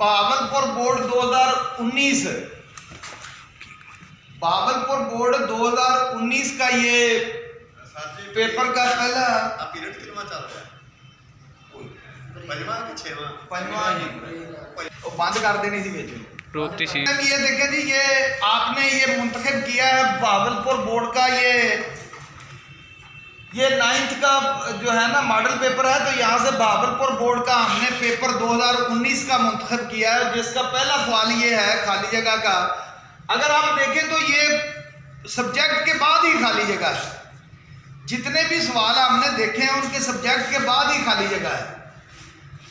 Bahawalpur board 2019, Bahawalpur board 2019 का ये paper का पहला पीरियड कितना चल रहा है? पंजवां कि छेवां? पंजवां बंद कर देनी थी बेच। ये देखें जी, ये आपने ये मुंतखब किया है भावलपुर बोर्ड का ये 9th का जो है ना मॉडल पेपर है। तो यहाँ से भावलपुर बोर्ड का हमने पेपर 2019 का मुंतखब किया है, जिसका पहला सवाल ये है खाली जगह का। अगर आप देखें तो ये सब्जेक्ट के बाद ही खाली जगह है। जितने भी सवाल हमने देखे हैं उनके सब्जेक्ट के बाद ही खाली जगह है।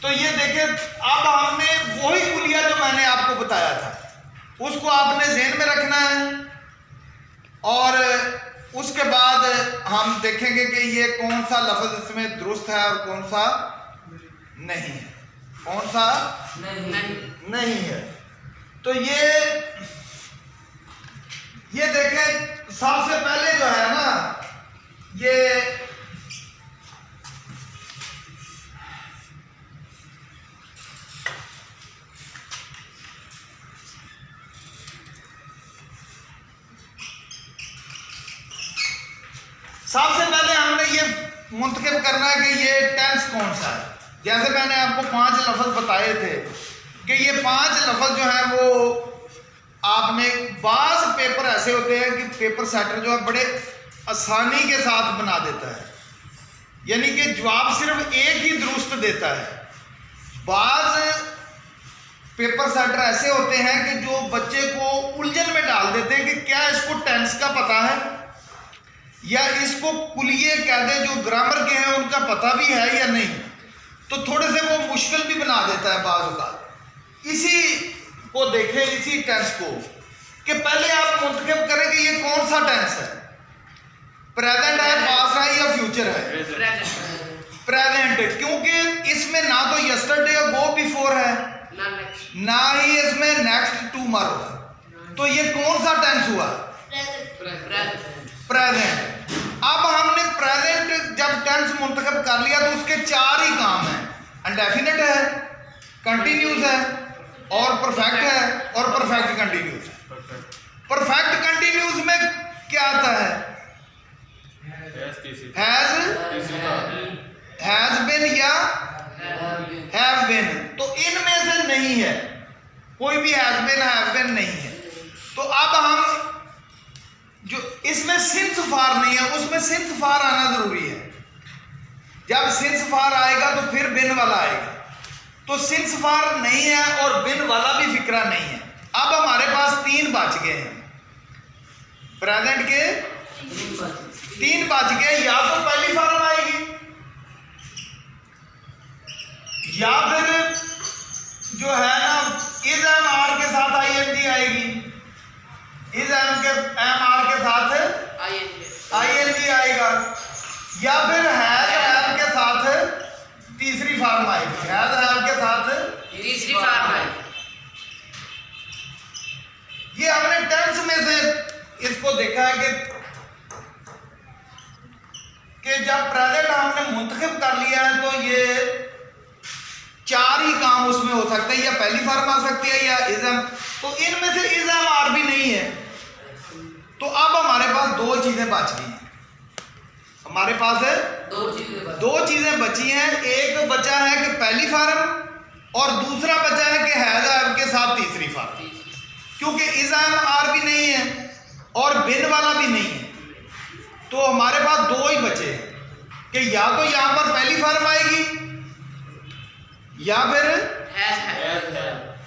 तो ये देखें, अब हमने वही कुलिया जो मैंने आपको बताया था उसको आपने ज़हन में रखना है और उसके बाद हम देखेंगे कि ये कौन सा लफ्ज़ इसमें दुरुस्त है और कौन सा नहीं है, कौन सा नहीं है। तो ये देखें, सबसे पहले जो है ना ये सबसे पहले हमने ये मुंतखब करना है कि ये टेंस कौन सा है। जैसे मैंने आपको 5 लफ्ज़ बताए थे कि ये 5 लफ्ज़ जो है वो आपने, बाज़ पेपर ऐसे होते हैं कि पेपर सेटर जो है बड़े आसानी के साथ बना देता है, यानी कि जवाब सिर्फ एक ही दुरुस्त देता है। बाज़ पेपर सेटर ऐसे होते हैं कि जो बच्चे को उलझन में डाल देते हैं कि क्या इसको टेंस का पता है या इसको कुलिये कायदे जो ग्रामर के हैं उनका पता भी है या नहीं। तो थोड़े से वो मुश्किल भी बना देता है बाज़ औक़ात। इसी को देखें, इसी टेंस को, कि पहले आप मुंतखब करें कि ये कौन सा टेंस है, प्रेजेंट है, पास्ट है या फ्यूचर है। प्रेजेंट, क्योंकि इसमें ना तो यस्टरडे और गो बिफोर है, ना ही इसमें नेक्स्ट टुमारो है। तो ये कौन सा टेंस हुआ? प्रेजेंट। अब हमने प्रेजेंट जब टेंस मुंतखब कर लिया तो उसके 4 ही काम हैं, इंडेफिनिट है, कंटिन्यूस है और परफेक्ट है और परफेक्ट कंटिन्यूस है। परफेक्ट कंटिन्यूस में क्या आता है? हैज बिन या हैव बिन। तो इनमें से नहीं है, कोई भी हैज बिन हैव बिन नहीं है। तो अब हम जो इसमें सिंस फार नहीं है, उसमें सिंस फार आना जरूरी है। जब सिंस फार आएगा तो फिर बिन वाला आएगा। तो सिंस फार नहीं है और बिन वाला भी फिक्रा नहीं है। अब हमारे पास 3 बच गए हैं, प्रेजेंट के 3 बच गए। या तो पहली फॉर्म आएगी या फिर जो है ना इज एम आर के साथ आईएनजी आएगी, इज एम आर के साथ आईएनजी आएगा, या फिर हैज हैव के साथ तीसरी फॉर्म आएगी, हैज हैव के साथ तीसरी फॉर्म आएगी। ये हमने टेंस में से इसको देखा है कि जब प्रेजेंट हमने मुंतखब कर लिया है तो ये 4 ही काम उसमें हो सकता है, या पहली फॉर्म आ सकती है या इज एम। तो इनमें से इज एम आर भी नहीं है। तो अब हमारे पास 2 चीजें बच गई हैं। हमारे पास 2 चीजें बची हैं। एक बचा है कि पहली फॉर्म और दूसरा बचा है कि हैज हैव के साथ तीसरी फॉर्म, क्योंकि इज एम आर भी नहीं है और बिन वाला भी नहीं है। तो हमारे पास 2 ही बचे हैं कि या तो यहां पर पहली फॉर्म आएगी या फिर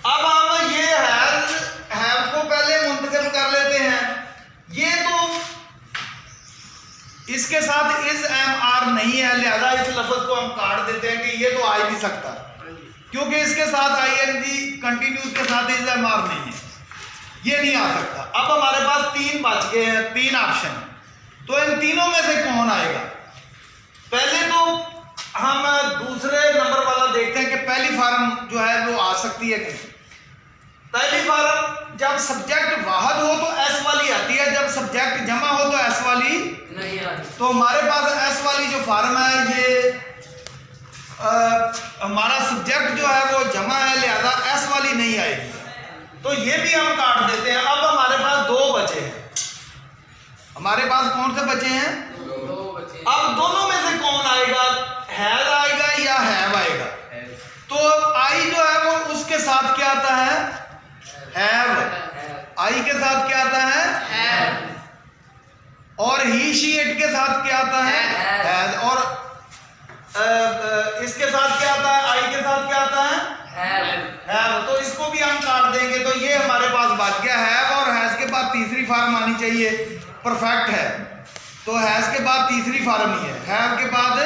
अब हम ये हैव को पहले मुंतखब कर लेते हैं। ये तो इसके साथ इज एम आर नहीं है, लिहाजा इस लफ्ज को हम काट देते हैं कि ये तो आ ही नहीं सकता, क्योंकि इसके साथ आईएनजी कंटिन्यूस के साथ इज एम आर नहीं है, ये नहीं आ सकता। अब हमारे पास 3 बच गए हैं, 3 ऑप्शन। तो इन तीनों में से कौन आएगा? पहले तो हम दूसरे नंबर वाला देखते हैं कि पहली फॉर्म जो है वो आ सकती है कि पहली फॉर्म जब सब्जेक्ट वाहद हो तो एस वाली आती है, जब सब्जेक्ट जमा हो तो एस वाली नहीं आती। तो हमारे पास एस वाली जो फॉर्म है ये हमारा सब्जेक्ट जो है वो जमा है, लिहाजा एस वाली आएगी, तो ये भी हम काट देते हैं। अब हमारे पास दो बचे हैं, हमारे पास कौन से बचे हैं? दो बचे। अब दोनों में से कौन आएगा, हैज आएगा या हैव आएगा? तो आई जो है वो उसके साथ क्या आता है? हैव। आई के साथ क्या आता है? हैव। और ही शी इट के साथ क्या आता है? हैज। और इसके साथ क्या आता है? आई के साथ क्या आता है? हैव। तो इसको भी हम काट देंगे, तो ये हमारे पास बच गया हैव। और हैज के बाद तीसरी फॉर्म आनी चाहिए, परफेक्ट है, तो हैज के बाद तीसरी फॉर्म ही है, हैव के बाद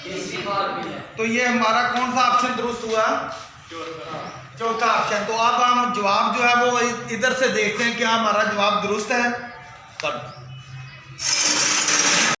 तीसरी फॉर्म भी है। तो ये हमारा कौन सा ऑप्शन दुरुस्त हुआ? चौथा ऑप्शन। तो अब हम जवाब जो है वो इधर से देखते हैं क्या हमारा जवाब दुरुस्त है। कर